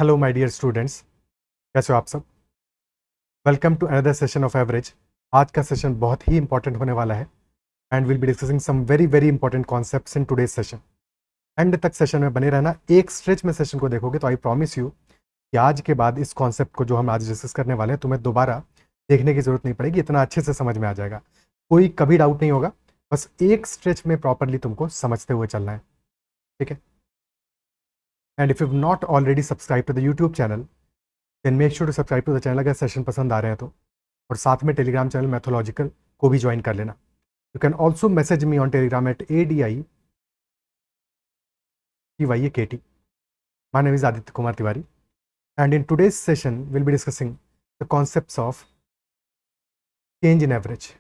Hello my dear students, कैसे हो आप सब। Welcome to another session of average. आज का सेशन बहुत ही इंपॉर्टेंट होने वाला है and will be discussing some very very important concepts in today's session. End तक सेशन में बने रहना, एक स्ट्रेच में सेशन को देखोगे तो आई प्रॉमिस यू कि आज के बाद इस कॉन्सेप्ट को जो हम आज डिस्कस करने वाले हैं तुम्हें दोबारा देखने की जरूरत नहीं पड़ेगी, इतना अच्छे से समझ में आ जाएगा, कोई कभी डाउट नहीं होगा। बस एक स्ट्रेच में प्रॉपरली तुमको समझते हुए चलना है, ठीक है। And if you not already subscribe to the YouTube channel then make sure to subscribe to the channel अगर सेशन पसंद आ रहे हैं तो। और साथ में टेलीग्राम चैनल मैथोलॉजिकल को भी ज्वाइन कर लेना। You can also message me on Telegram at ADITYKT। My name is Aditya Kumar Tiwari and in today's session will be discussing the concepts of change in average.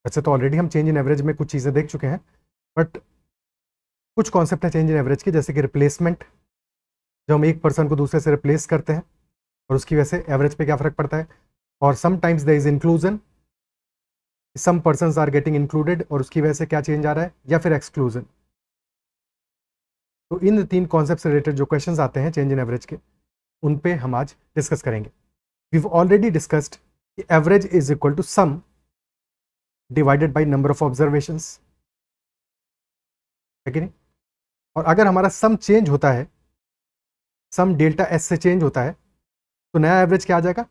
वैसे तो ऑलरेडी हम चेंज इन एवरेज में कुछ चीज़ें देख चुके हैं, बट कुछ कॉन्सेप्ट है चेंज इन एवरेज के, जैसे कि रिप्लेसमेंट, जब हम एक पर्सन को दूसरे से रिप्लेस करते हैं और उसकी वजह से एवरेज पे क्या फ़र्क पड़ता है। और sometimes there is inclusion, some persons are getting included और उसकी वजह से क्या चेंज आ रहा है, या फिर एक्सक्लूजन। तो इन तीन कॉन्सेप्ट से रिलेटेड जो क्वेश्चंस आते हैं चेंज इन एवरेज के, उन पे हम आज डिस्कस करेंगे। वी ऑलरेडी डिस्कस्ड कि average is equal to sum divided by number of observations, है कि नहीं। और अगर हमारा सम चेंज होता है, सम डेल्टा एस से चेंज होता है, तो नया एवरेज क्या आ जाएगा,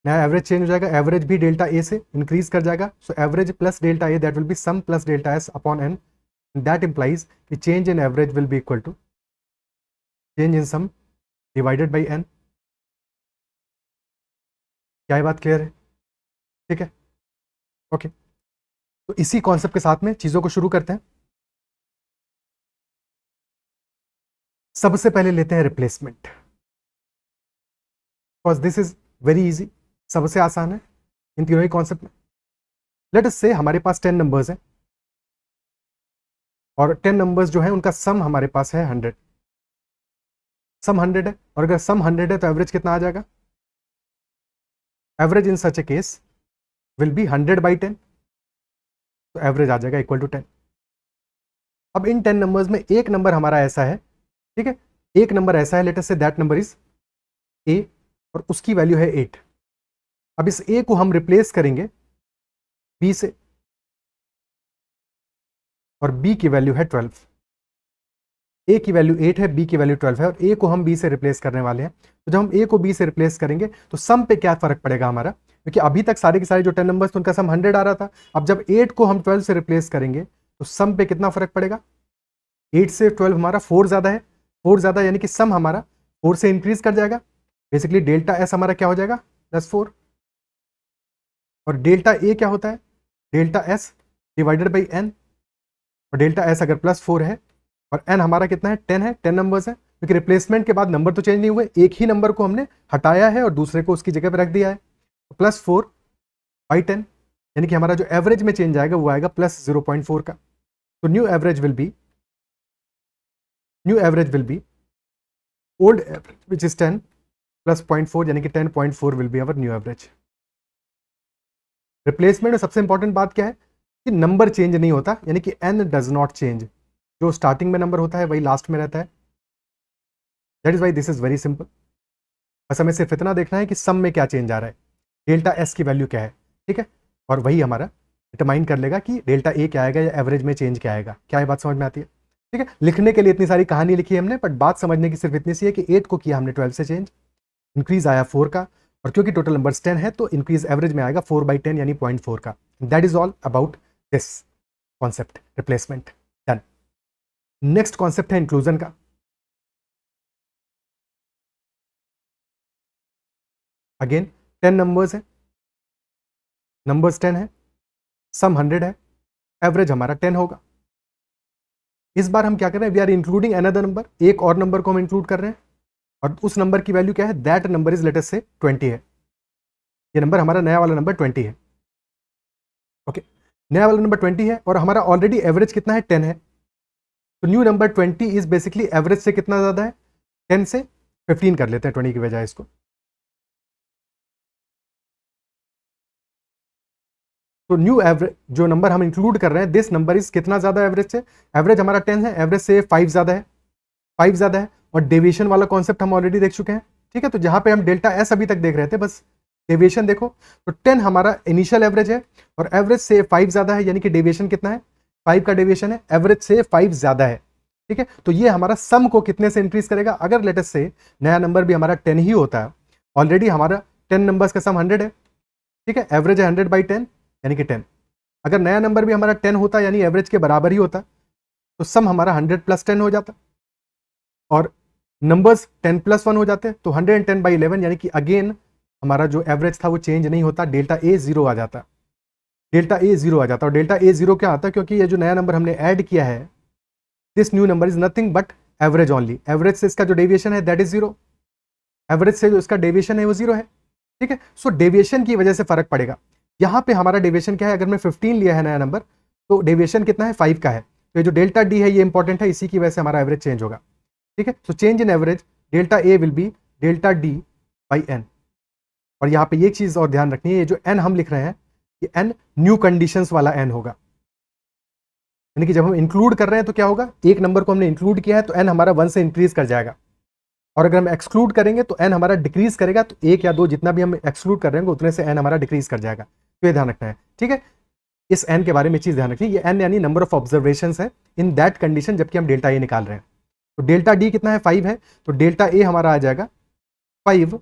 नया एवरेज चेंज हो जाएगा। एवरेज भी डेल्टा ए से इंक्रीज कर जाएगा, so average plus delta A that will be sum plus delta S upon N. That implies कि change in average will be equal to change in sum divided by N. क्या ये बात clear है, ठीक है, okay. तो इसी concept के साथ में चीजों को शुरू करते हैं। सबसे पहले लेते हैं replacement, because this is very easy, सबसे आसान है इन तीनों ही कॉन्सेप्ट में। लेट अस से हमारे पास 10 नंबर्स हैं और 10 नंबर्स जो है उनका सम हमारे पास है 100। सम 100 है, और अगर सम 100 है तो एवरेज कितना आ जाएगा, average in such A case will be 100/10, तो एवरेज आ जाएगा इक्वल टू 10। अब इन 10 नंबर्स में एक नंबर हमारा ऐसा है, ठीक है, एक नंबर ऐसा है, let us say that number is a और उसकी वैल्यू है 8। अब इस ए को हम रिप्लेस करेंगे बी से और बी की वैल्यू है 12। ए की वैल्यू 8 है, बी की वैल्यू 12 है, और ए को हम बी से रिप्लेस करने वाले हैं। तो जब हम ए को बी से रिप्लेस करेंगे तो सम पे क्या फर्क पड़ेगा हमारा, क्योंकि अभी तक सारे के सारे जो 10 नंबर्स थे उनका सम 100 आ रहा था। अब जब 8 को हम 12 से रिप्लेस करेंगे तो सम पे कितना फर्क पड़ेगा, 8 से 12 हमारा 4 ज्यादा है, 4 ज्यादा यानी कि सम हमारा 4 से इंक्रीज कर जाएगा। बेसिकली डेल्टा एस हमारा क्या हो जाएगा, +4। और डेल्टा ए क्या होता है, delta S divided by N. और डेल्टा एस अगर +4 है और एन हमारा कितना है, 10 है, 10 नंबर्स है, क्योंकि रिप्लेसमेंट के बाद नंबर तो चेंज नहीं हुए, एक ही नंबर को हमने हटाया है और दूसरे को उसकी जगह पर रख दिया है। तो +4/10 यानी कि हमारा जो एवरेज में चेंज आएगा वो आएगा +0.4 का। तो new average will be old average which is 10 + 0.4 यानी कि 10.4 will be our new average. Replacement में सबसे इंपॉर्टेंट बात क्या है कि नंबर चेंज नहीं होता, यानी कि एन डज नॉट चेंज। जो स्टार्टिंग में नंबर होता है वही लास्ट में रहता है। That is why this is very simple. बस हमें सिर्फ इतना देखना है कि सम में क्या चेंज आ रहा है, डेल्टा एस की वैल्यू क्या है, ठीक है, और वही हमारा डिटरमाइन कर लेगा कि डेल्टा ए क्या आएगा या एवरेज में चेंज क्या आएगा। क्या ये बात समझ में आती है, ठीक है। लिखने के लिए इतनी सारी कहानी लिखी है हमने, बट बात समझने की सिर्फ इतनी सी है कि 8 को किया हमने 12 से चेंज, इंक्रीज आया 4 का, और क्योंकि टोटल नंबर्स 10 है तो इंक्रीज एवरेज में आएगा 4/10 यानी 0.4 का। That is all about this concept replacement. Done. Next concept है इंक्लूजन का। अगेन 10 नंबर्स है, नंबर्स 10 है, सम 100 है, एवरेज हमारा 10 होगा। इस बार हम क्या कर रहे हैं, we are including another number, एक और नंबर को हम इंक्लूड कर रहे हैं, और उस नंबर की वैल्यू क्या है, दैट नंबर इज लेटेस्ट से 20 है। ये नंबर हमारा नया वाला नंबर 20 है, ओके। नया वाला नंबर 20 है और हमारा ऑलरेडी एवरेज कितना है, 10 है। तो new number 20 is basically average से कितना ज्यादा है, 10 से 15 कर लेते हैं 20 की बजाय इसको। तो न्यू एवरेज जो नंबर हम इंक्लूड कर रहे हैं, दिस नंबर इज कितना ज्यादा एवरेज से, एवरेज हमारा 10 है, एवरेज से 5 ज्यादा है, 5 ज्यादा है। और डेविएशन वाला कॉन्सेप्ट हम ऑलरेडी देख चुके हैं, ठीक है। तो जहां पे हम डेल्टा एस अभी तक देख रहे थे, बस डेविएशन देखो। तो 10 हमारा इनिशियल एवरेज है और एवरेज से 5 ज्यादा है, यानी कि डेविएशन कितना है, 5 का डेविएशन है, एवरेज से 5 ज्यादा है, ठीक है। तो ये हमारा सम को कितने से इंक्रीज करेगा, अगर लेटेस्ट से नया नंबर भी हमारा 10 ही होता है, ऑलरेडी हमारा 10 नंबर्स का सम 100 है, ठीक है, एवरेज है 100/10 यानी कि 10। अगर नया नंबर भी हमारा 10 होता यानी एवरेज के बराबर ही होता, तो सम हमारा 100 + 10 हो जाता और नंबर्स 10 + 1 हो जाते, तो 110/11 यानी कि अगेन हमारा जो एवरेज था वो चेंज नहीं होता, डेल्टा ए 0 आ जाता, डेल्टा ए 0 आ जाता। और डेल्टा ए 0 क्या आता, क्योंकि ये जो नया नंबर हमने ऐड किया है, this new number is nothing but average only, average से इसका जो डेविएशन है दैट इज 0, एवरेज से जो इसका डेविएशन है वो 0 है, ठीक है। सो डेविएशन की वजह से फर्क पड़ेगा। यहाँ पे हमारा डेविएशन क्या है, अगर मैं 15 लिया है नया नंबर, तो डेविएशन कितना है, 5 का है। तो ये जो डेल्टा डी है ये इंपॉर्टेंट है, इसी की वजह से हमारा एवरेज चेंज होगा, ठीक है। So change in average delta A will be delta D by N. और यहाँ पे एक चीज और ध्यान रखनी है, ये जो एन हम लिख रहे हैं, ये एन न्यू कंडीशंस वाला एन होगा, यानी कि जब हम इंक्लूड कर रहे हैं तो क्या होगा, एक नंबर को हमने इंक्लूड किया है तो एन हमारा 1 से इंक्रीज कर जाएगा, और अगर हम एक्सक्लूड करेंगे तो एन हमारा डिक्रीज करेगा, तो 1 या 2 जितना भी हम एक्सक्लूड कर रहे हैं उतने से एन हमारा डिक्रीज कर जाएगा। तो ये ध्यान रखना है, ठीक है। इस एन के बारे में चीज ध्यान रखनी है, ये एन यानी नंबर ऑफ ऑब्जर्वेशन है इन दैट कंडीशन, जबकि हम डेल्टा ए निकाल रहे हैं। तो डेल्टा डी कितना है, 5 है, तो डेल्टा ए हमारा आ जाएगा 5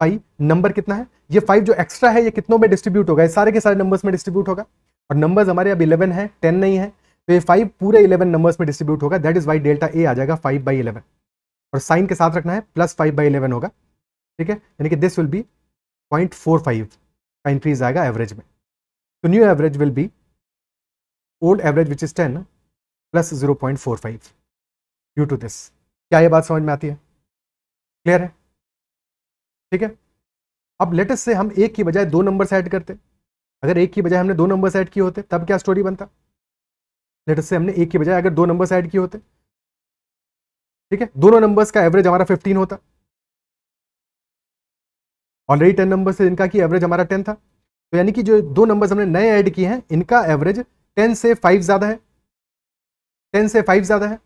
पाई, नंबर कितना है, ये 5 जो एक्स्ट्रा है ये कितनों में डिस्ट्रीब्यूट होगा, ये सारे के सारे नंबर्स में डिस्ट्रीब्यूट होगा, और नंबर्स हमारे अब 11 है, 10 नहीं है, तो ये 5 पूरे 11 नंबर्स में डिस्ट्रीब्यूट होगा, that is why delta A आ जाएगा 5/11। और साइन के साथ रखना है, +5/11 होगा, ठीक है, यानी कि दिस विल बी 0.45 का इंक्रीज आएगा एवरेज में। तो new average will be old average which is 10 + 0.45 due to this. क्या ये बात समझ में आती है, क्लियर है, ठीक है। अब लेटेस्ट से हम एक की बजाय 2 नंबर्स ऐड करते, अगर एक की बजाय हमने 2 नंबर्स ऐड किए होते तब क्या स्टोरी बनता, लेटेस्ट से हमने एक की बजाय अगर 2 नंबर्स ऐड किए होते, ठीक है, दोनों नंबर्स का एवरेज हमारा 15 होता, ऑलरेडी 10 नंबर से इनका की एवरेज हमारा 10 था, तो यानी कि जो 2 नंबर्स हमने नए ऐड किए हैं इनका एवरेज 10 से 5 ज्यादा है, 10 से 5 ज्यादा है,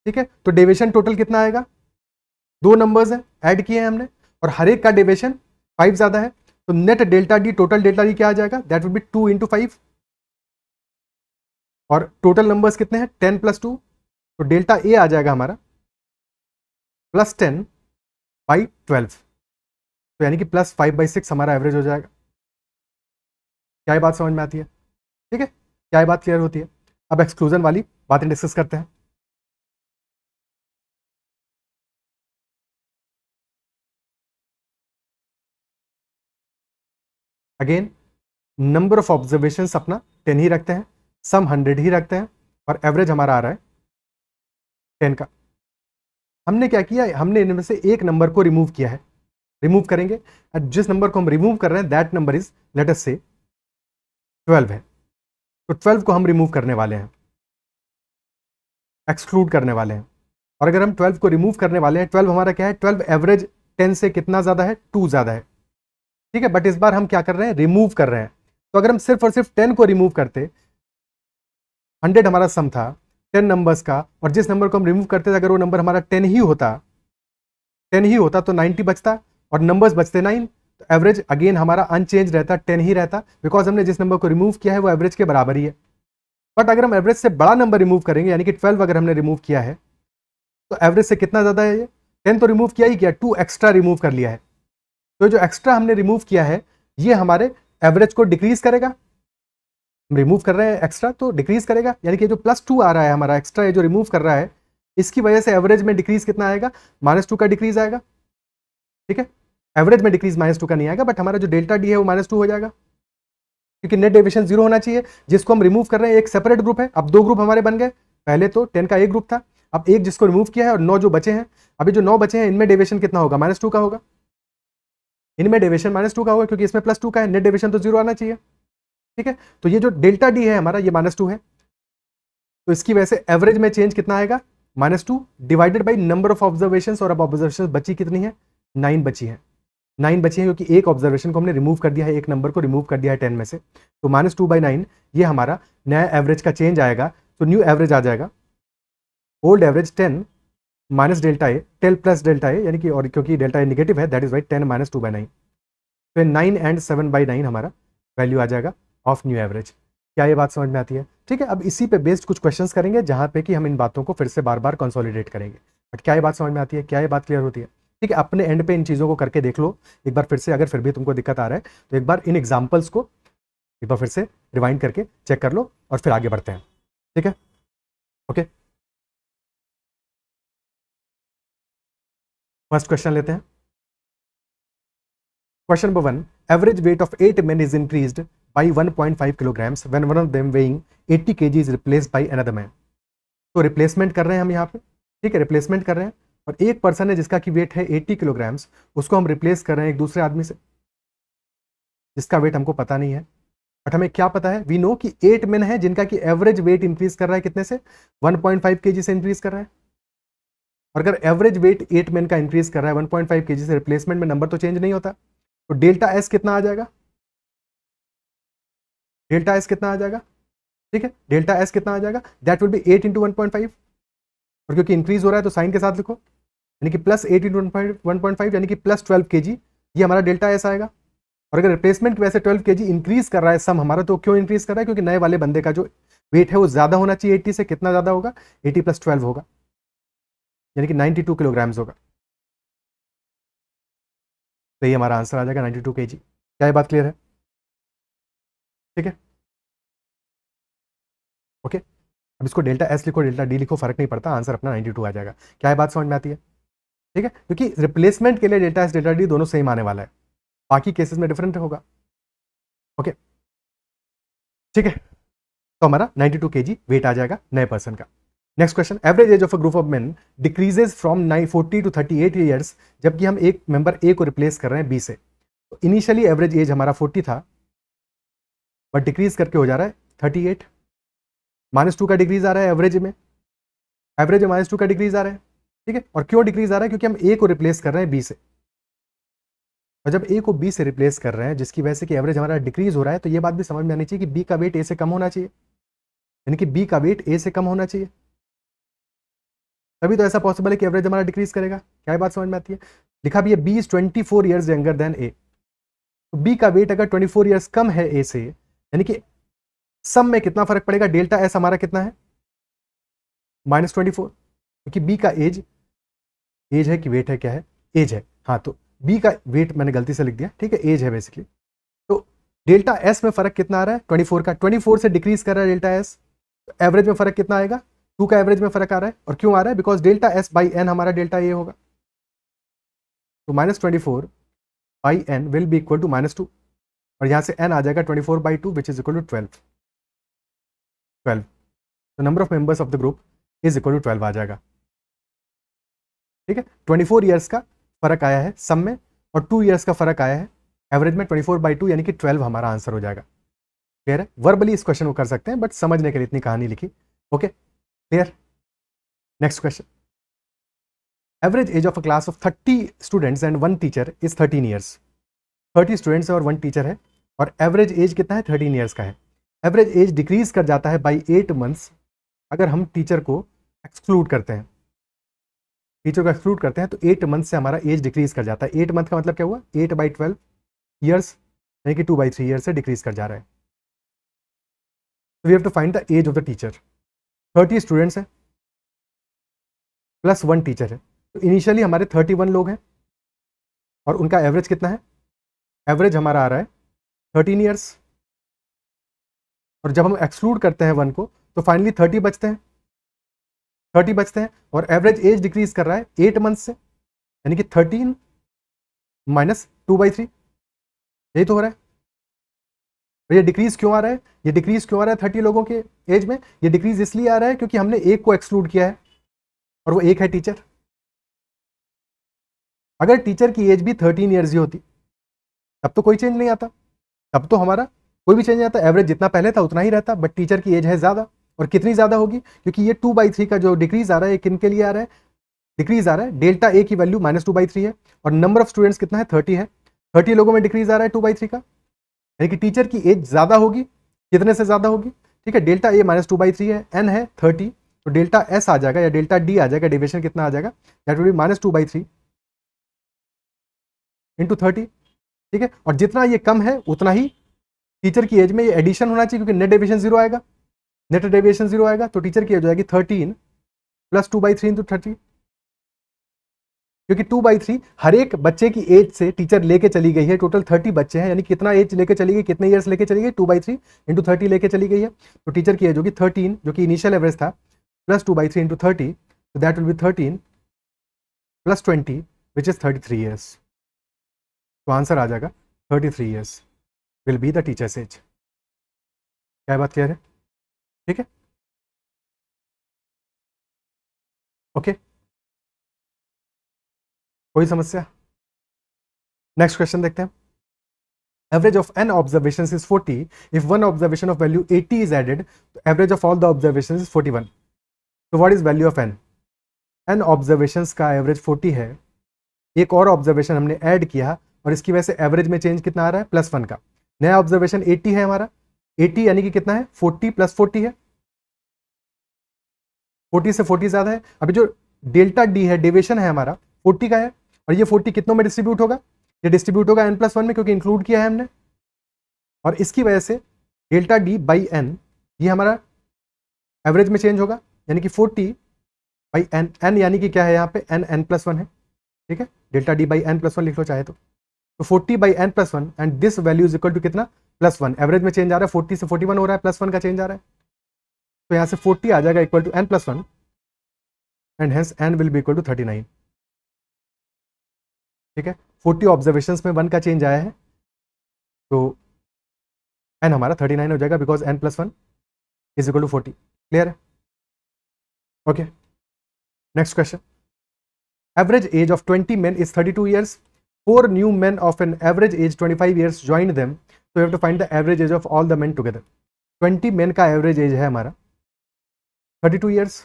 ठीक है। तो डेविएशन टोटल कितना आएगा, 2 नंबर्स है ऐड किए हैं हमने और हर एक का डेविएशन 5 ज्यादा है, तो net delta D, total delta D क्या आ जाएगा, दैट विल बी 2 × 5, और टोटल नंबर्स कितने हैं 10 + 2, तो डेल्टा ए आ जाएगा हमारा +10/12, तो यानी कि +5/6 हमारा एवरेज हो जाएगा। क्या ये बात समझ में आती है, ठीक है, क्या ये बात क्लियर होती है। अब एक्सक्लूजन वाली बातें डिस्कस करते हैं। अगेन नंबर ऑफ ऑब्जर्वेशंस अपना 10 ही रखते हैं, सम 100 ही रखते हैं, और एवरेज हमारा आ रहा है 10 का। हमने क्या किया, हमने इनमें से एक नंबर को रिमूव किया है, रिमूव करेंगे, जिस नंबर को हम रिमूव कर रहे हैं that number is let us से 12 है, तो 12 को हम रिमूव करने वाले हैं, एक्सक्लूड करने वाले हैं। और अगर हम 12 को रिमूव करने वाले हैं, 12 हमारा क्या है, 12 एवरेज 10 से कितना ज्यादा है, 2 ज्यादा है, ठीक है। बट इस बार हम क्या कर रहे हैं, रिमूव कर रहे हैं, तो अगर हम सिर्फ और सिर्फ 10 को रिमूव करते, 100 हमारा सम था 10 नंबर्स का, और जिस नंबर को हम रिमूव करते थे अगर वो नंबर हमारा 10 ही होता, 10 ही होता तो 90 बचता और नंबर्स बचते 9, तो एवरेज अगेन हमारा अनचेंज रहता, 10 ही रहता, बिकॉज हमने जिस नंबर को रिमूव किया है वो एवरेज के बराबर ही है। बट अगर हम एवरेज से बड़ा नंबर रिमूव करेंगे, यानी कि 12 अगर हमने रिमूव किया है, तो एवरेज से कितना ज्यादा है, ये 10 तो रिमूव किया ही किया, 2 एक्स्ट्रा रिमूव कर लिया है, तो जो एक्स्ट्रा हमने रिमूव किया है ये हमारे एवरेज को डिक्रीज करेगा, हम रिमूव कर रहे हैं एक्स्ट्रा तो डिक्रीज करेगा, यानी कि जो +2 आ रहा है हमारा एक्स्ट्रा, ये जो रिमूव कर रहा है इसकी वजह से एवरेज में डिक्रीज कितना आएगा, -2 का डिक्रीज आएगा, ठीक है। एवरेज में डिक्रीज -2 का नहीं आएगा, बट हमारा जो डेल्टा डी है वो -2 हो जाएगा, क्योंकि नेट डेविएशन 0 होना चाहिए। जिसको हम रिमूव कर रहे हैं एक सेपरेट ग्रुप है, अब 2 ग्रुप हमारे बन गए, पहले तो 10 का एक ग्रुप था, अब एक जिसको रिमूव किया है और 9 जो बचे हैं, अभी जो 9 बचे हैं इनमें डेविएशन कितना होगा, -2 का होगा, इनमें डेविएशन -2 का होगा, क्योंकि इसमें +2 का है, नेट डेविएशन तो 0 आना चाहिए, ठीक है। तो ये जो डेल्टा डी है हमारा ये -2 है, तो इसकी वजह से एवरेज में चेंज कितना आएगा, -2 divided by number of observations, और अब ऑब्जर्वेशंस बची कितनी है, 9 बची है, 9 बचे हैं क्योंकि एक ऑब्जर्वेशन को हमने रिमूव कर दिया है, एक नंबर को रिमूव कर दिया है 10 में से, तो -2/9 ये हमारा नया एवरेज का चेंज आएगा। तो न्यू एवरेज आ जाएगा old average 10 minus delta A, 10 plus delta A, यानी कि और क्योंकि डेल्टा ए नेगेटिव है दैट इज वाई 10 माइनस 2/9, तो 9 एंड 7/9 हमारा वैल्यू आ जाएगा ऑफ न्यू एवरेज। क्या ये बात समझ में आती है? ठीक है, अब इसी पे बेस्ड कुछ क्वेश्चंस करेंगे जहां पे कि हम इन बातों को फिर से बार बार कंसोलिडेट करेंगे। बट क्या ये बात समझ में आती है? क्या ये बात क्लियर होती है? ठीक है, अपने एंड पे इन चीज़ों को करके देख लो एक बार फिर से, अगर फिर भी तुमको दिक्कत आ रहा है तो एक बार इन एग्जाम्पल्स को एक बार फिर से रिवाइंड करके चेक कर लो और फिर आगे बढ़ते हैं। ठीक है, ओके। फर्स्ट क्वेश्चन लेते हैं। Question number 1, average weight of 8 men is increased by 1.5 kilograms when one of them weighing 80 kg is replaced by another man। तो रिप्लेसमेंट कर रहे हैं हम यहाँ पे, ठीक है, रिप्लेसमेंट कर रहे हैं और एक पर्सन है जिसका की वेट है 80 किलोग्राम्स, उसको हम रिप्लेस कर रहे हैं एक दूसरे आदमी से जिसका वेट हमको पता नहीं है। बट हमें क्या पता है? वी नो कि 8 men है जिनका की एवरेज वेट इंक्रीज कर रहा है कितने से? 1.5 kg से इंक्रीज कर रहा है। और अगर एवरेज वेट 8 men का इंक्रीज कर रहा है 1.5 kg से, रिप्लेसमेंट में नंबर तो चेंज नहीं होता, तो डेल्टा एस कितना आ जाएगा? डेल्टा एस कितना आ जाएगा? ठीक है, डेल्टा एस कितना आ जाएगा? दैट विल बी 8 इंटू 1.5, और क्योंकि इंक्रीज हो रहा है तो साइन के साथ लिखो, यानी कि प्लस 8 इंटू 1.5 यानी कि प्लस 12 kg, ये हमारा डेल्टा एस आएगा। और अगर रिप्लेसमेंट की वजह से 12 kg इंक्रीज कर रहा है सम हमारा, तो क्यों इंक्रीज कर रहा है? क्योंकि नए वाले बंदे का जो वेट है वो ज्यादा होना चाहिए 80 से। कितना ज्यादा होगा? 80 प्लस 12 होगा, यानी कि 92 किलोग्राम्स होगा। तो ये हमारा आंसर आ जाएगा 92 kg। क्या ये बात क्लियर है? ठीक है, ओके। अब इसको डेल्टा एस लिखो, डेल्टा डी लिखो, फर्क नहीं पड़ता, आंसर अपना 92 आ जाएगा। क्या ये बात समझ में आती है? ठीक है, क्योंकि रिप्लेसमेंट के लिए डेल्टा एस डेल्टा डी दोनों सेम आने वाला है, बाकी केसेस में डिफरेंट होगा। ओके, ठीक है, तो हमारा 92 kg वेट आ जाएगा नए पर्सन का। Next question, average age of a group of men decreases from 40 to 38 years, जबकि हम एक मेंबर ए को रिप्लेस कर रहे हैं बी से। तो इनिशियली एवरेज एज हमारा 40 था, बट डिक्रीज करके हो जा रहा है 38, -2 का डिक्रीज आ रहा है एवरेज में, एवरेज में -2 का डिक्रीज आ रहा है। ठीक है, और क्यों डिक्रीज आ रहा है? क्योंकि हम ए को रिप्लेस कर रहे हैं बी से, और जब ए को बी से रिप्लेस कर रहे हैं जिसकी वजह से कि एवरेज हमारा डिक्रीज हो रहा है, तो ये बात भी समझ में आनी चाहिए कि बी का वेट ए से कम होना चाहिए, यानी कि बी का वेट ए से कम होना चाहिए, तभी तो ऐसा पॉसिबल है कि एवरेज हमारा डिक्रीज करेगा। क्या ये बात समझ में आती है? लिखा भी है B is 24 years younger than A, तो बी का वेट अगर 24 ईयर्स कम है ए से, यानी कि सम में कितना फर्क पड़ेगा? डेल्टा एस हमारा कितना है? -24, क्योंकि बी का एज है कि वेट है? क्या है? एज है। हाँ, तो बी का वेट मैंने गलती से लिख दिया, ठीक है, एज है बेसिकली। तो डेल्टा एस में फर्क कितना आ रहा है? 24 का, 24 से डिक्रीज कर रहा है डेल्टा एस, तो एवरेज में फर्क कितना आएगा? 2 का एवरेज में फर्क आ रहा है। और क्यों आ रहा है? Because delta S by N हमारा डेल्टा ए होगा, तो -24 by N will be equal to -2, और यहां से एन आ जाएगा 24/2 विच इज इक्वल टू 12। तो number of members of the group is equal to 12 आ जाएगा। ठीक है, 24 ईयर्स का फर्क आया है सम में, और 2 ईयर्स का फर्क आया है एवरेज में, 24/2 यानी कि 12 हमारा आंसर हो जाएगा। क्लियर है? वर्बली इस क्वेश्चन को कर सकते हैं, बट समझने के लिए इतनी कहानी लिखी। Okay, clear. Next question, average age of a class of 30 students and 1 teacher is 13 years. 30 students और 1 टीचर है, और एवरेज एज कितना है? 13 ईयर्स का है। एवरेज एज डिक्रीज कर जाता है बाई 8 मंथ्स अगर हम टीचर को एक्सक्लूड करते हैं। टीचर को एक्सक्लूड करते हैं तो 8 मंथ से हमारा एज डिक्रीज कर जाता है। 8 मंथ का मतलब क्या हुआ? 8/12 ईयर्स, यानी कि 2/3 ईयर से डिक्रीज कर जा रहा है। We have to find the age of the teacher. 30 students हैं प्लस 1 टीचर है, तो इनिशियली हमारे 31 लोग हैं, और उनका एवरेज कितना है? एवरेज हमारा आ रहा है 13 ईयर्स, और जब हम एक्सक्लूड करते हैं 1 को तो फाइनली 30 बचते हैं, 30 बचते हैं, और एवरेज एज डिक्रीज कर रहा है 8 मंथ से, यानी कि 13 माइनस 2/3, यही तो हो रहा है। और ये डिक्रीज क्यों आ रहा है? ये डिक्रीज क्यों आ रहा है 30 लोगों के एज में? ये डिक्रीज इसलिए आ रहा है क्योंकि हमने एक को एक्सक्लूड किया है, और वो एक है टीचर। अगर टीचर की एज भी 13 ईयर्स ही होती तब तो कोई चेंज नहीं आता, तब तो हमारा कोई भी चेंज नहीं आता, एवरेज जितना पहले था उतना ही रहता। बट टीचर की एज है ज्यादा, और कितनी ज्यादा होगी? क्योंकि ये 2/3 का जो डिक्रीज आ रहा है, किन के लिए आ रहा है? डिक्रीज आ रहा है डेल्टा ए की वैल्यू -2/3 है, और नंबर ऑफ स्टूडेंट्स कितना है? 30 है, 30 लोगों में डिक्रीज आ रहा है 2/3 का, यानी कि टीचर की एज ज्यादा होगी, कितने से ज्यादा होगी, ठीक है, डेल्टा ए माइनस 2/3 है, एन है 30, तो डेल्टा एस आ जाएगा या डेल्टा डी आ जाएगा, डेविएशन कितना आ जाएगा, that will B minus 2/3 into 30, ठीक है, और जितना ये कम है उतना ही टीचर की एज में ये एडिशन होना चाहिए, क्योंकि नेट डेविएशन 0 आएगा, नेट डेविएशन 0 आएगा, तो टीचर की एज हो जाएगी 13 प्लस 2/3 इंटू 30, क्योंकि 2/3 हर एक बच्चे की एज से टीचर लेके चली गई है, टोटल 30 बच्चे हैं, यानी कितना एज लेके चली गई, कितने ईयर्स लेके चली गई, 2/3 इंटू 30 लेके चली गई है, तो टीचर की एज होगी 13 जो कि इनिशियल एवरेज था, प्लस 2/3 इंटू 30, तो that will be 13 plus 20 which is 33 years, तो आंसर आ जाएगा 33 years will be the teacher's age. क्या बात क्लियर है? ठीक है, ओके, कोई समस्या? नेक्स्ट क्वेश्चन देखते हैं। Average of n observations is 40. If one observation of value 80 is added, the average of all the observations is 41. So what is value of n? n observations का average 40 है, एक और observation हमने add किया और इसकी वजह से एवरेज में चेंज कितना आ रहा है, +1 का। नया ऑब्जर्वेशन 80 है हमारा, 80 यानी कि कितना है, 40 + 40 है, 40 से 40 ज्यादा है। अभी जो डेल्टा डी है, डेविएशन है हमारा 40 का है, और ये 40 कितनों में डिस्ट्रीब्यूट होगा, ये डिस्ट्रीब्यूट होगा n+1 में, क्योंकि इंक्लूड किया है हमने, और इसकी वजह से डेल्टा डी बाई एन ये हमारा एवरेज में चेंज होगा, यानी कि 40 बाई एन, एन यानी कि क्या है यहाँ पे, n+1 है, ठीक है, डेल्टा डी बाई n+1 लिख लो चाहे तो 40 by n+1 and this value is equal to कितना, +1, एवरेज में चेंज आ रहा है, 40 से 41 हो रहा है, +1 का चेंज आ रहा है, तो यहाँ से 40 आ जाएगा equal to n+1 and hence n will be equal to 39, ठीक है, 40 ऑब्जर्वेशंस में 1 का चेंज आया है, तो n हमारा 39 हो जाएगा, because n+1 is equal to 40। Clear है? Okay, next question. Average age of 20 men is 32 years. 4 new men of an average age 25 years joined them, so you have to find the average age of all the men together. 20 men का average age है हमारा 32 years,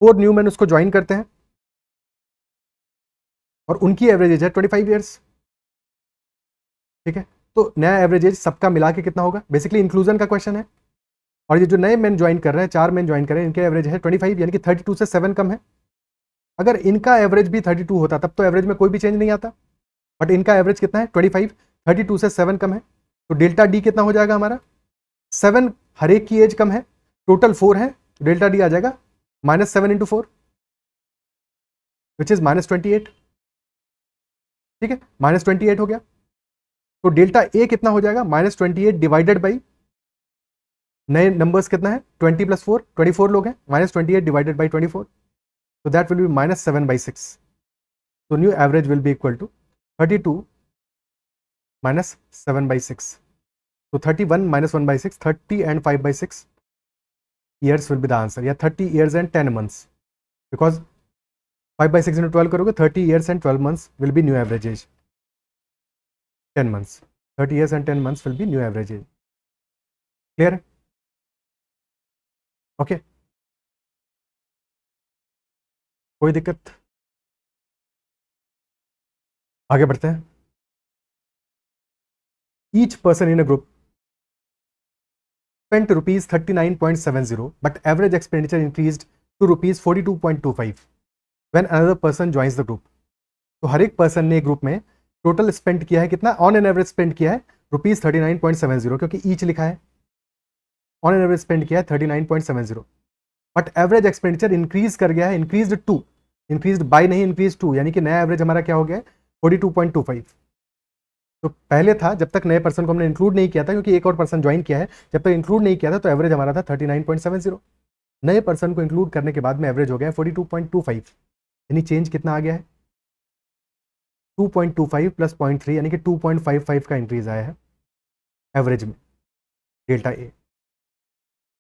4 new man उसको join करते हैं और उनकी average age है 25 years, ठीक है, तो नया एवरेज एज सबका मिला के कितना होगा, बेसिकली इंक्लूजन का क्वेश्चन है, और ये जो नए मैन ज्वाइन कर रहे हैं, 4 मैन ज्वाइन कर रहे हैं, इनके एवरेज है 25, यानी कि 32 से 7 कम है। अगर इनका एवरेज भी 32 होता तब तो एवरेज में कोई भी चेंज नहीं आता, बट इनका एवरेज कितना है 25, 32 से 7 कम है, तो डेल्टा डी कितना हो जाएगा हमारा, 7 हर एक की एज कम है, टोटल 4 है, तो डेल्टा डी आ जाएगा -7 × 4 विच इज -28, ठीक है, -28 हो गया, तो डेल्टा ए कितना हो जाएगा, -28 डिवाइडेड बाई नए नंबर्स कितना है, 20 + 4, 24 लोग हैं, -28 divided by 24, so that will be -7/6, so new average will be equal to 32 minus 7/6, so 31 minus 1/6, 30 and 5/6 years will be the answer, या 30 years and 10 months, because 5/6 into 12 करोगे 30 years and 12 months will be new average age, 10 months, 30 years and 10 months will be new average age. Clear है? Okay, कोई दिक्कत? आगे बढ़ते हैं। Each person in a group spent rupees 39.70, but average expenditure increased to rupees 42.25 when another person joins the group. तो हर एक person ने group में टोटल स्पेंड किया है कितना, ऑन एन एवरेज स्पेंड किया है रुपीज 39.70, क्योंकि ईच लिखा है, ऑन एन एवरेज स्पेंड किया है 39.70, बट एवरेज एक्सपेंडिचर इंक्रीज कर गया है, इंक्रीज्ड बाय नहीं, इंक्रीज टू, यानी कि नया एवरेज हमारा क्या हो गया है 42.25। तो पहले था, जब तक नए पर्सन को हमने इंक्लूड नहीं किया था, क्योंकि एक और पर्सन ज्वाइन किया है, जब तक इंक्लूड नहीं किया था तो एवरेज हमारा था 39.70, नए पर्सन को इंक्लूड करने के बाद में एवरेज हो गया है 42.25, यानी चेंज कितना आ गया है 2.25 + 0.3, यानी कि 2.55 का इंक्रीज आया है एवरेज में डेल्टा ए।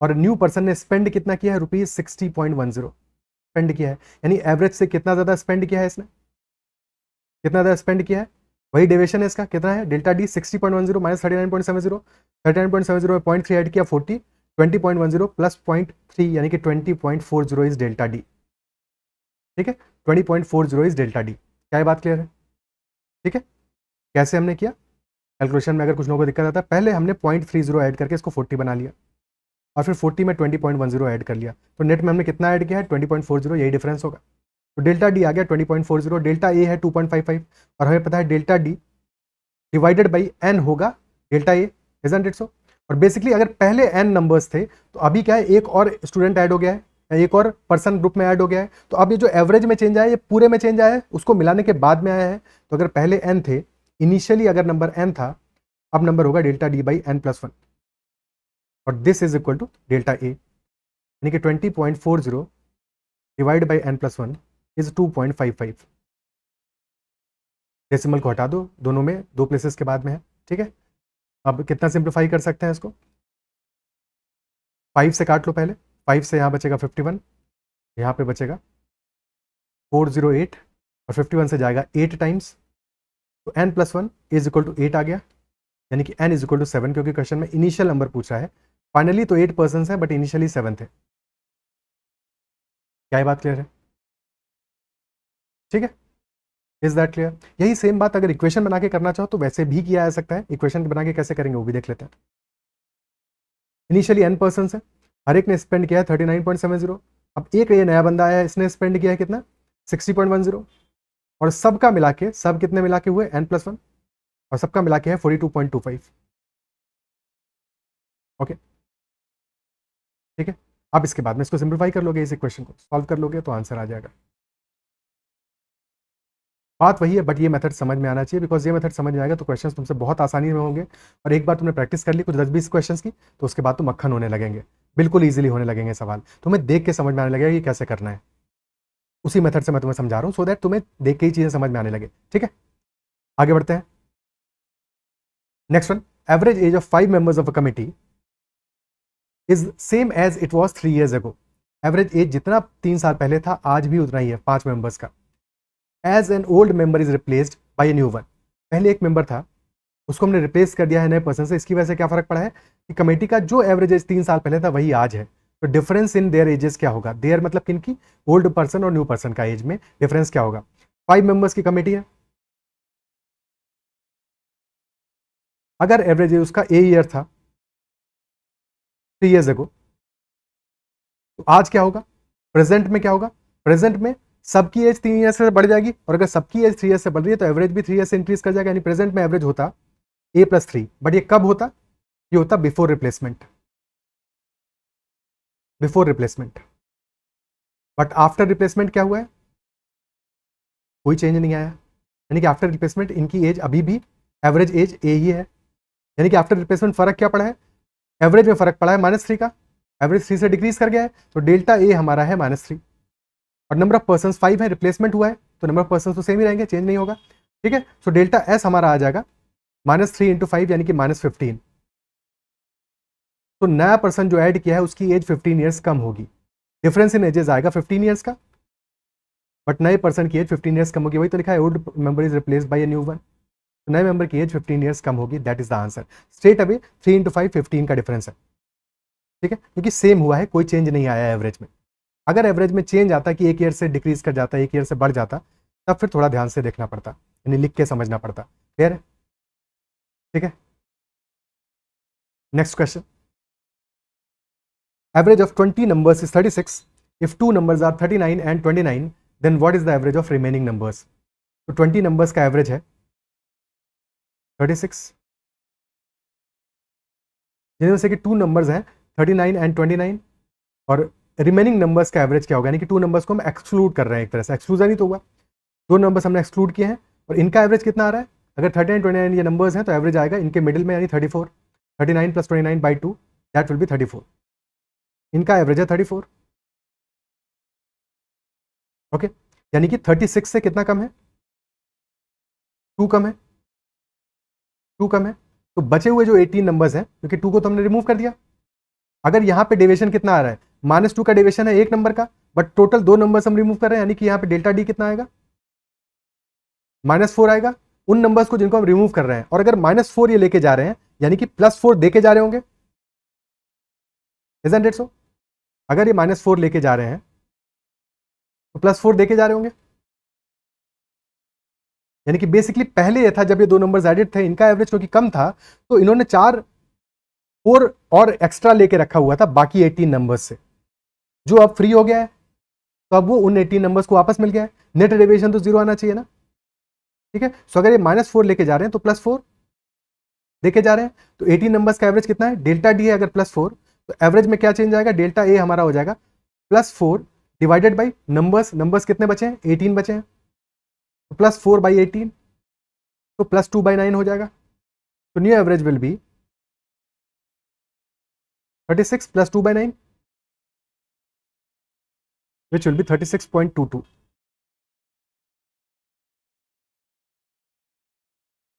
और न्यू पर्सन ने स्पेंड कितना किया है, रुपीज 60.10 स्पेंड किया है, यानी एवरेज से कितना ज्यादा स्पेंड किया है इसने, कितना ज्यादा स्पेंड किया है, वही डेविएशन है इसका, कितना है डेल्टा डी 60.10 माइनस 39.70, 39.70 में 0.3 ऐड किया 40, 20.10 प्लस 0.3 यानी कि 20.40 इज डेल्टा डी, ठीक है, 20.40 इज डेल्टा डी। क्या ये बात क्लियर है? ठीक है, कैसे हमने किया कैलकुलेशन में, अगर कुछ लोगों को दिक्कत आता है, पहले हमने 0.30 ऐड करके इसको 40 बना लिया और फिर 40 में 20.10 ऐड कर लिया, तो नेट में हमने कितना ऐड किया है 20.40, यही डिफरेंस होगा। तो डेल्टा डी आ गया 20.40, डेल्टा ए है 2.55 और हमें पता है delta D divided by N होगा delta A, isn't it so. और बेसिकली अगर पहले एन नंबर्स थे तो अभी क्या है एक और स्टूडेंट ऐड हो गया है या एक और पर्सन ग्रुप में ऐड हो गया है, तो अब ये जो एवरेज में चेंज आया है ये पूरे में चेंज आया है, उसको मिलाने के बाद में आया है। तो अगर पहले एन थे, इनिशियली अगर नंबर एन था, अब नंबर होगा delta D by N plus 1 और this is equal to delta A, यानी कि 20.40 divide by N plus 1 is 2.55। Decimal को हटा दो, दोनों में दो प्लेसेस के बाद में है, ठीक है। अब कितना सिंप्लीफाई कर सकते हैं इसको, 5 से काट लो पहले, 5 से यहाँ बचेगा 51, यहाँ पे बचेगा 408 और 51 से जाएगा 8 टाइम्स, तो n plus 1 is equal to 8 आ गया, यानी कि n इज इक्वल टू 7, क्योंकि क्वेश्चन में इनिशियल नंबर पूछ रहा है। फाइनली तो 8 पर्सन है बट इनिशियली 7 थे। क्या ये बात क्लियर है? ठीक है, इज दैट क्लियर? यही सेम बात अगर इक्वेशन बना के करना चाहो तो वैसे भी किया जा सकता है। इक्वेशन बना के कैसे करेंगे वो भी देख लेते हैं। इनिशियली n पर्सन है, हर एक ने स्पेंड किया है 39.70। अब एक ये नया बंदा आया है, इसने स्पेंड किया है कितना 60.10 और सबका मिला के, सब कितने मिला के हुए n प्लस 1 और सबका मिला के है 42.25। ओके ठीक है, अब इसके बाद में इसको सिंप्लीफाई कर लोगे, इस इक्वेशन को सॉल्व कर लोगे तो आंसर आ जाएगा। बात वही है बट ये मेथड समझ में आना चाहिए, बिकॉज ये मेथड समझ में आएगा तो क्वेश्चंस तुमसे बहुत आसानी में होंगे। और एक बार तुमने प्रैक्टिस कर ली कुछ 10-20 क्वेश्चंस की, तो उसके बाद तो मक्खन होने लगेंगे, बिल्कुल ईजिली होने लगेंगे सवाल, तुम्हें देख के समझ में आने लगेगा कि कैसे करना है। उसी मेथड से मैं तुम्हें समझा रहा हूँ, सो दैट तुम्हें देख के ही चीजें समझ में आने लगे। ठीक है, आगे बढ़ते हैं। Next one, average age of 5 members of a committee is same as it was 3 years ago। Average age जितना 3 साल पहले था आज भी उतना ही है 5 मेंबर्स का। As an old member is replaced by a new one. पहले एक मेंबर था, उसको हमने रिप्लेस कर दिया है नए पर्सन से, इसकी वजह से क्या फर्क पड़ा है कि कमेटी का जो एवरेज एज 3 साल पहले था वही आज है। तो डिफरेंस इन देयर एजेस क्या होगा, देयर मतलब किनकी, ओल्ड पर्सन और न्यू पर्सन का एज में डिफरेंस क्या होगा। 5 मेंबर्स की कमेटी है, अगर एवरेज एज उसका ए ईयर था 3 years ago, तो आज क्या होगा, प्रेजेंट में क्या होगा, प्रेजेंट में सबकी एज 3 years से बढ़ जाएगी, और अगर सबकी एज 3 years से बढ़ रही है तो एवरेज भी 3 years से इंक्रीज कर जाएगा, यानी प्रेजेंट में एवरेज होता ए प्लस 3, बट ये कब होता, ये होता before replacement, before replacement. But after replacement क्या हुआ है, कोई चेंज नहीं आया, यानी कि आफ्टर रिप्लेसमेंट इनकी एज अभी भी एवरेज एज ए ही है, यानी कि आफ्टर रिप्लेसमेंट फर्क क्या पड़ा है, एवरेज में फर्क पड़ा है -3 का, एवरेज 3 से डिक्रीज कर गया है, तो डेल्टा ए हमारा है -3 और नंबर ऑफ पर्सन 5 है, रिप्लेसमेंट हुआ है तो नंबर ऑफ पर्सन तो सेम ही रहेंगे, चेंज नहीं होगा। ठीक है, सो डेल्टा एस हमारा आ जाएगा -3 × 5 यानी कि -15। तो नया पर्सन जो ऐड किया है उसकी एज 15 ईयर्स कम होगी, डिफरेंस इन एजेस आएगा 15 ईयर्स का, बट नए पर्सन की एज 15 ईयर्स कम होगी, वही तो लिखा है old member is replaced by a new one, तो नए मेंबर की एज 15 ईयर्स कम होगी, that is the answer. Straight away 3 × 5 15 का डिफरेंस है। ठीक है, क्योंकि सेम हुआ है, कोई चेंज नहीं आया एवरेज में। अगर एवरेज में चेंज आता कि एक ईयर से डिक्रीज कर जाता, एक ईयर से बढ़ जाता, तब फिर थोड़ा ध्यान से देखना पड़ता, यानी लिख के समझना पड़ता। क्लियर है? ठीक है, next question, average of 20 numbers is 36 if 2 numbers are 39 and 29 then what is the average of remaining numbers। तो 20 numbers का एवरेज है 36, जिनमें से कि 2 numbers हैं 39 and 29, और रिमेनिंग नंबर्स का एवरेज क्या होगा, यानी कि 2 numbers को हम एक्सक्लूड कर रहे हैं, एक तरह से एक्सक्लूजन ही तो हुआ, 2 numbers हमने एक्सक्लूड किए हैं और इनका एवरेज कितना आ रहा है, अगर 39 29 ये नंबर्स हैं तो एवरेज आएगा इनके मिडिल में, यानी 34, 39 + 29 / 2 दैट विल बी 34, इनका एवरेज है 34। ओके, यानी कि 36 से कितना कम है, 2 कम है, 2 कम है, तो बचे हुए जो 18 नंबर्स हैं, क्योंकि 2 को तो हमने रिमूव कर दिया, अगर यहाँ पे डेविएशन कितना आ रहा है, -2 का डेविएशन है एक नंबर का, बट टोटल 2 नंबर्स हम रिमूव कर रहे हैं, यानी कि यहाँ पे डेल्टा डी कितना आएगा, -4 आएगा उन नंबर्स को जिनको हम रिमूव कर रहे हैं, और अगर -4 ये लेके जा रहे हैं यानी कि +4 देके जा रहे होंगे, इजंट इट सो, अगर ये -4 लेके जा रहे हैं तो +4 देके जा रहे होंगे, यानी कि बेसिकली पहले ये था जब ये दो नंबर्स एडेड थे, इनका एवरेज क्योंकि कम था तो इन्होंने 4 और एक्स्ट्रा लेके रखा हुआ था बाकी 18 नंबर्स से, जो अब फ्री हो गया है। तो अब वो उन 18 नंबर्स को वापस मिल गया है। नेट डेविएशन तो 0 आना चाहिए ना, ठीक है। सो अगर ये -4 लेके जा रहे हैं तो +4 लेके जा रहे हैं, तो 18 नंबर्स का एवरेज कितना है, डेल्टा डी है अगर +4, तो एवरेज में क्या चेंज आएगा, डेल्टा ए हमारा हो जाएगा +4 डिवाइडेड बाई नंबर्स कितने बचे हैं, 18 बचे हैं, तो +4/18, तो +2/9 हो जाएगा। तो new average will B 36 + 2/9 which will be 36.22।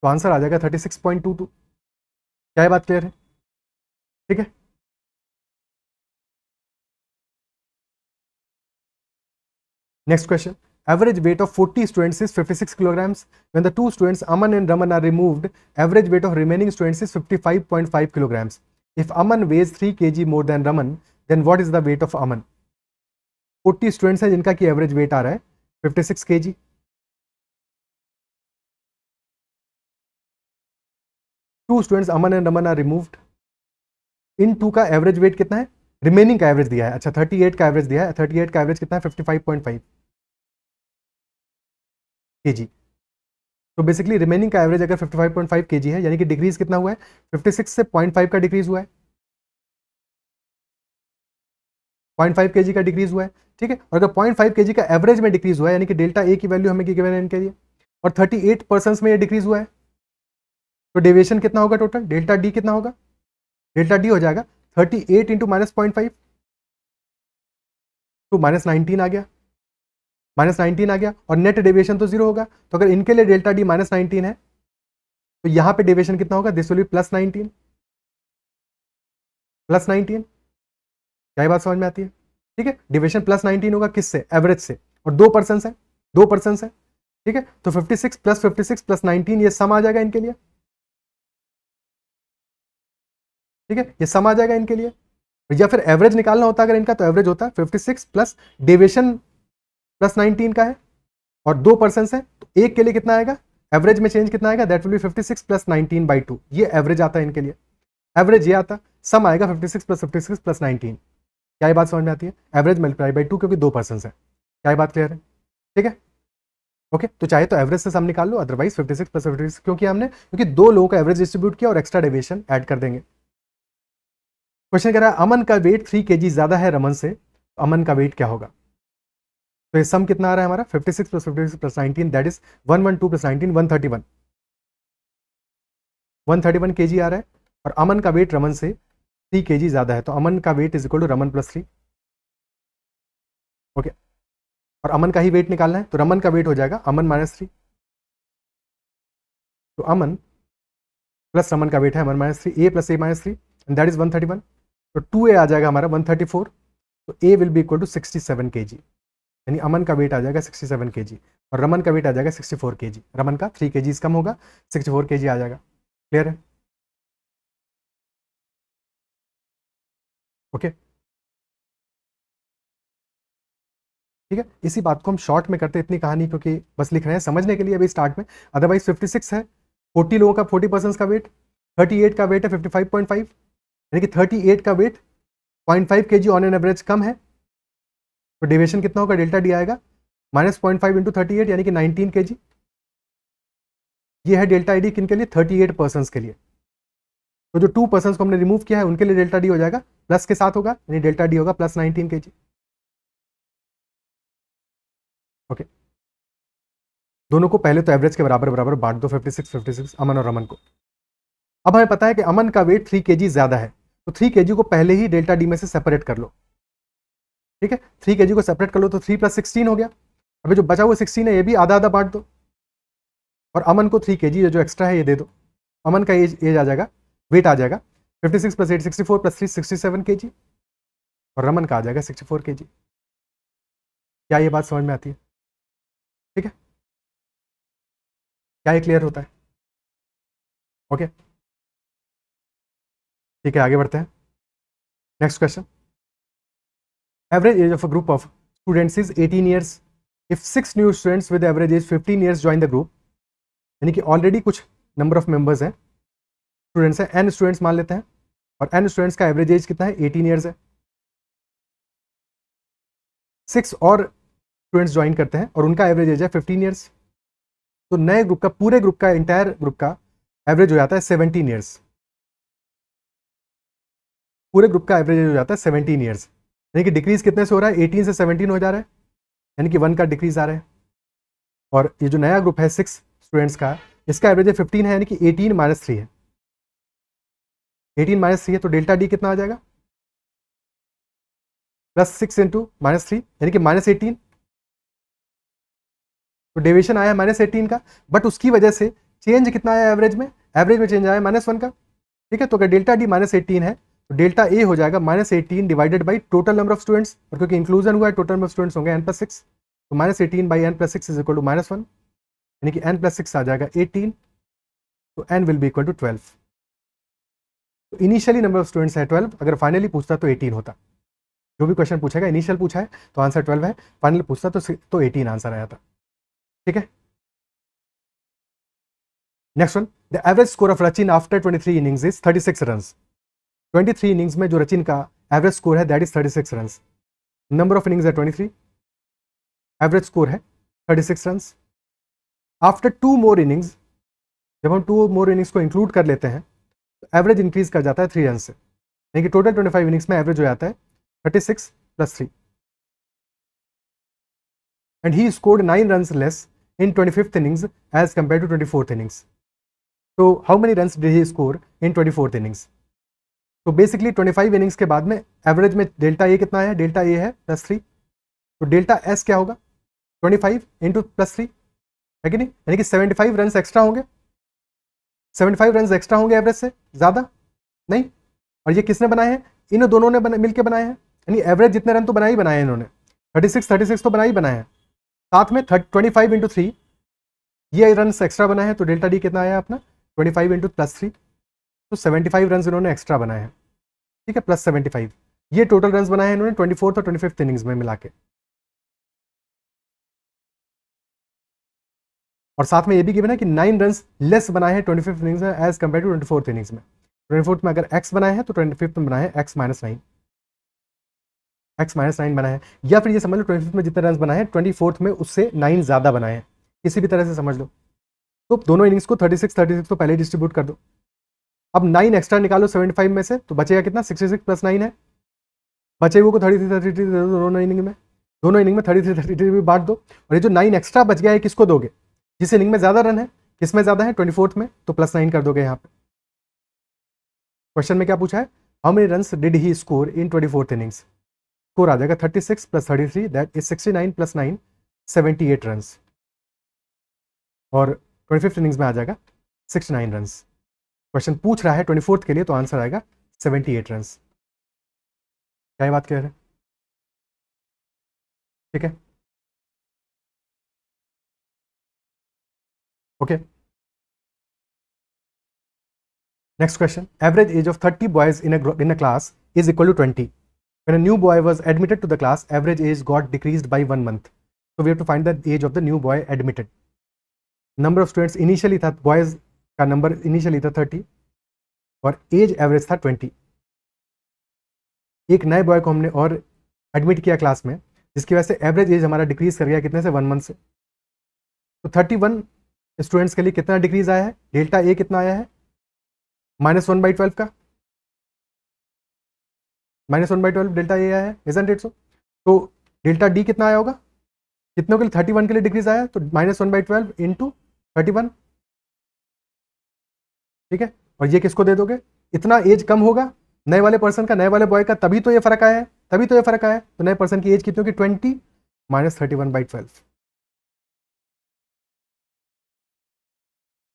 तो आंसर आ जाएगा 36.22। क्या ये बात क्लियर है, ठीक है। Next question, average weight of 40 students is 56 kilograms. When the two students Aman and Raman are removed, average weight of remaining students is 55.5 kilograms. If Aman weighs 3 kg more than Raman, then what is the weight of Aman? 40 students हैं जिनका की average weight आ रहा है 56 kg। Two students Aman and Raman are removed, इन two का average weight कितना है, remaining का एवरेज दिया है, अच्छा 38 का एवरेज दिया है, 38 का एवरेज कितना है 55.5 kg। तो बेसिकली रिमेनिंग का एवरेज अगर 55.5 kg है, यानी कि डिक्रीज कितना हुआ है, 56 से 0.5 का डिक्रीज हुआ है, 0.5 kg का डिक्रीज हुआ है, ठीक है। और अगर 0.5 kg का एवरेज में डिक्रीज हुआ है, यानी कि डेल्टा ए की वैल्यू हमें गिवन है इनके लिए, और 38% में ये डिक्रीज हुआ है, तो डेविएशन कितना होगा टोटल, डेल्टा डी कितना होगा, डेल्टा डी हो जाएगा 38 इंटू -0.5, तो -19 आ गया, -19 आ गया, और नेट डेविएशन तो 0 होगा। तो अगर इनके लिए डेल्टा डी -19 है, तो यहां पे डेविएशन कितना होगा, दिस विल बी +19, +19। क्या बात समझ में आती है, ठीक है। डेविएशन +19 होगा किससे, एवरेज से, और 2% है, 2% है, ठीक है। तो 56 + 56 + 19 ये सम आ जाएगा इनके लिए, ठीक है, ये सम आ जाएगा इनके लिए। या फिर एवरेज निकालना होता अगर इनका, तो एवरेज होता है 56 प्लस डेविएशन +19 का है, और 2% है, तो एक के लिए कितना आएगा, एवरेज में चेंज कितना आएगा, दैट विल बी 56 + 19/2, ये एवरेज आता है इनके लिए, एवरेज ये आता, सम आएगा 56 + 56 + 19। क्या ये बात समझ में आती है, एवरेज मल्टीप्लाई बाई 2, क्योंकि 2% है। क्या ये बात क्लियर है, ठीक है, ओके। तो चाहे तो एवरेज से सम निकाल लो, अदरवाइज 56 + 56, क्योंकि हमने क्योंकि दो लोगों का एवरेज डिस्ट्रीब्यूट किया और एक्स्ट्रा डेविएशन ऐड कर देंगे। क्वेश्चन कह रहा है अमन का वेट 3 kg ज्यादा है रमन से, तो अमन का वेट क्या होगा। तो ये सम कितना आ रहा है हमारा, 56 + 56 + 19, दैट इज 112 + 19 131, 131 kg आ रहा है, और अमन का वेट रमन से 3 kg ज्यादा है, तो अमन का weight is equal to Raman +3, okay. और अमन का ही वेट निकालना है, तो रमन का वेट हो जाएगा अमन -3, तो अमन प्लस रमन का वेट है Aman -3, a + a -3, and that is 131, तो 2a आ जाएगा हमारा 134, तो a will be equal to 67 kg, यानी अमन का वेट आ जाएगा 67 kg, और रमन का वेट आ जाएगा 64 kg। रमन का 3 kg कम होगा, 64 kg आ जाएगा। क्लियर है, ओके, ठीक है। इसी बात को हम शॉर्ट में करते हैं, इतनी कहानी क्योंकि बस लिख रहे हैं समझने के लिए अभी स्टार्ट में। अदरवाइज 56 है, 40 लोगों का 40% का वेट, 38 का वेट है 55.5, यानी कि 38 का weight 0.5 kg on an average कम है, तो डेविएशन कितना होगा, डेल्टा डी आएगा -0.5 इंटू 38, यानी कि 19 kg। ये है डेल्टा डी किन के लिए, 38% के लिए। तो जो 2% को हमने रिमूव किया है उनके लिए डेल्टा डी हो जाएगा प्लस के साथ होगा, यानी डेल्टा डी होगा +19 kg, ओके। दोनों को पहले तो एवरेज के बराबर बराबर बांट दो, 56 अमन और रमन को। अब हमें पता है कि अमन का वेट 3 kg ज्यादा है, तो 3 kg को पहले ही डेल्टा डी में से सेपरेट कर लो, ठीक है। 3 kg को सेपरेट कर लो तो 3 + 16 हो गया। अभी जो बचा हुआ 16 है, ये भी आधा आधा बांट दो, और अमन को 3 kg जो एक्स्ट्रा है ये दे दो। अमन का एज आ जाएगा, वेट आ जाएगा 56 + 8 64 + 3 67 kg, और रमन का आ जाएगा 64 kg। क्या ये बात समझ में आती है, ठीक है, क्या ये क्लियर होता है, ओके, ठीक है। आगे बढ़ते हैं, next question, average age of a group of students is 18 years. If 6 new students with average age 15 years join the group, यानी कि ऑलरेडी कुछ नंबर ऑफ मेंबर्स हैं, स्टूडेंट्स हैं, n स्टूडेंट्स मान लेते हैं, और n स्टूडेंट्स का एवरेज एज कितना है, 18 ईयर्स है। 6 और स्टूडेंट्स ज्वाइन करते हैं और उनका एवरेज एज है 15 ईयर्स। तो नए ग्रुप का, पूरे ग्रुप का, इंटायर ग्रुप का एवरेज हो जाता है 17 ईयर्स। पूरे ग्रुप का एवरेज हो जाता है 17 ईयर्स, यानी कि डिक्रीज कितने से हो रहा है, 18 से 17 हो जा रहा है, यानी कि 1 का डिक्रीज आ रहा है। और ये जो नया ग्रुप है 6 स्टूडेंट्स का, इसका एवरेज 15 है, यानी कि 18 माइनस 3 है। 18 माइनस 3 है, तो डेल्टा डी कितना आ जाएगा, +6 इंटू -3, यानी कि -18। तो डेविएशन आया -18 का, बट उसकी वजह से चेंज कितना आया एवरेज में, एवरेज में चेंज आया -1 का। ठीक है, तो अगर डेल्टा डी -18 है तो डेल्टा ए हो जाएगा -18 divided by total number of students, और क्योंकि इंक्लूजन हुआ है टोटल नंबर ऑफ स्टूडेंट्स होंगे n+6, तो -18 by n+6 is equal to -1, यानी कि n+6 आ जाएगा 18, तो n will be equal to 12। तो इनिशियली नंबर ऑफ स्टूडेंट्स है 12, अगर फाइनली पूछता तो 18 होता। जो भी क्वेश्चन पूछेगा, इनिशियल पूछा है तो आंसर 12 है, फाइनल पूछता तो 18 आंसर आया था। ठीक है, next one, the average score of Rachin after 23 innings is 36 run. 23 innings में जो रचिन का एवरेज स्कोर है that is 36 run. Number of innings है 23, एवरेज स्कोर है 36 रन। आफ्टर 2 मोर इनिंग्स, जब हम 2 मोर इनिंग्स को इंक्लूड कर लेते हैं तो एवरेज इंक्रीज कर जाता है 3 रन से, यानी कि टोटल 25 इनिंग्स में एवरेज हो जाता है 36 + 3, and he scored 9 run less in 25th innings as compared to 24th innings. So how many runs did he score in 24th innings? तो बेसिकली 25 इनिंग्स के बाद में एवरेज में डेल्टा ए कितना है, डेल्टा ए है +3, तो डेल्टा एस क्या होगा, 25 इंटू +3, है कि नहीं, यानी कि 75 रन एक्स्ट्रा होंगे। 75 रन एक्स्ट्रा होंगे एवरेज से ज़्यादा नहीं, और ये किसने बनाए हैं, इन दोनों ने मिलकर बनाए हैं, यानी एवरेज जितने रन तो बनाए ही बनाए हैं इन्होंने, 36 तो बनाए ही बनाए हैं, साथ में 25 इंटू 3 ये रन एक्स्ट्रा बनाए हैं, तो डेल्टा डी कितना आया अपना 25 इंटू +3, तो 75 रन इन्होंने एक्स्ट्रा बनाए हैं। ठीक है, +75, ये टोटल रन बनाए हैं इन्होंने 24th और 25th इनिंग्स में मिला के, और साथ में ये भी गिवन है कि 9 रन लेस बनाए हैं 25th इनिंग्स में as compare to 24th innings में। 24th में अगर x बनाए हैं तो 25th में बनाए हैं x-9, x-9 बनाए हैं, या फिर ये समझ लो 25th में जितने रन बनाए हैं 24th में उससे 9 ज़्यादा बनाए हैं, किसी भी तरह से समझ लो। तो दोनों इनिंग्स को 36 तो पहले डिस्ट्रीब्यूट कर दो। अब 9 एक्स्ट्रा निकालो 75 में से, तो बचेगा कितना, 66 + 9 है, बचे हुए को 33 दोनों इनिंग में, दोनों इनिंग में 33 भी बांट दो, और ये जो 9 एक्स्ट्रा बच गया है किसको दोगे, जिस इनिंग में ज़्यादा रन है, किसमें ज़्यादा है 24th में, तो +9 कर दोगे यहाँ पे। क्वेश्चन में क्या पूछा है, how many run did he score in 24th innings, score आ जाएगा 36 + 33 दैट इज 69 + 9 78 रन, और 25th इनिंग्स में आ जाएगा 69 रन। क्वेश्चन पूछ रहा है 24th के लिए, तो आंसर आएगा 78 रन। क्या बात कह रहे हैं, ठीक है, okay. Next question, average age of 30 boys in a class is equal to 20. When a new boy was admitted to the class, average age got decreased by 1 month. So we have to find the age of the new boy admitted. Number of students initially था, boys का number initially था 30 और as average था 20। एक नए boy को हमने और एडमिट किया क्लास में, जिसकी वजह से एवरेज एज हमारा डिक्रीज कर गया कितने से, 1 मंथ से। तो 31 स्टूडेंट्स के लिए कितना डिक्रीज आया है, डेल्टा ए कितना आया है, -1/12 का, -1/12 डेल्टा ए आया है, इजंट इट सो। तो डेल्टा डी कितना आया होगा, कितनों के लिए, 31 के लिए डिक्रीज आया, तो -1/12 इंटू 31। ठीक है, और ये किसको दे दोगे, इतना एज कम होगा नए वाले पर्सन का, नए वाले बॉय का, तभी तो ये फर्क आया है, तभी तो ये फर्क आया है। तो नए पर्सन की एज कितनी होगी, 20 -31/12।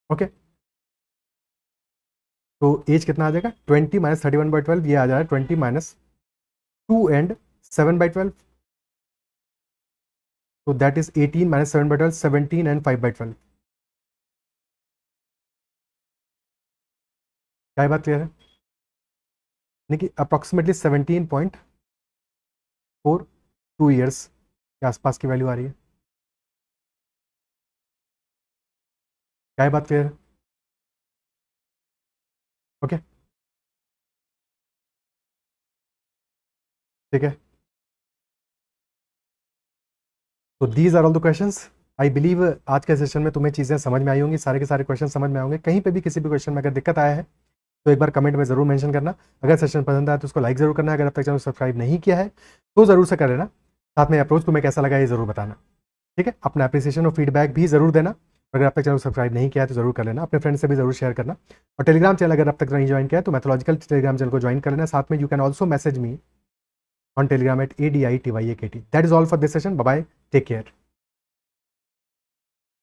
ओके, तो एज कितना आ जाएगा, 20 -31/12, ये आ जाएगा 20 -2 एंड 7/12, तो दैट इज 18 -7/12, 17 एंड 5/12। क्या बात क्लियर है, यानी कि अप्रॉक्सीमेटली 17.42 ईयर्स के आसपास की वैल्यू आ रही है। क्या है बात क्लियर? ओके, ठीक है। तो these are all the questions. I believe आज के सेशन में तुम्हें चीज़ें समझ में आई होंगी, सारे के सारे क्वेश्चन समझ में आएंगे। कहीं पे भी किसी भी क्वेश्चन में अगर दिक्कत आया है तो एक बार कमेंट में ज़रूर मेंशन करना। अगर सेशन पसंद आया तो उसको लाइक ज़रूर करना। अगर अब तक चैनल सब्सक्राइब नहीं किया है तो ज़रूर से कर लेना। साथ में अप्रोच तुम्हें कैसा लगा ये ज़रूर बताना, ठीक है। अपना अप्रिसिएशन और फीडबैक भी ज़रूर देना। अगर अब तक चैनल सब्सक्राइब नहीं किया है तो ज़रूर कर लेना, अपने फ्रेंड से भी ज़रूर शेयर करना। और टेलीग्राम चैनल अगर अब तक नहीं ज्वाइन किया है तो मैथोलॉजिकल टेलीग्राम चैनल को ज्वाइन कर लेना। साथ में you can also message me on Telegram at ADITYAKT. That is all for this session. Bye bye. Take care.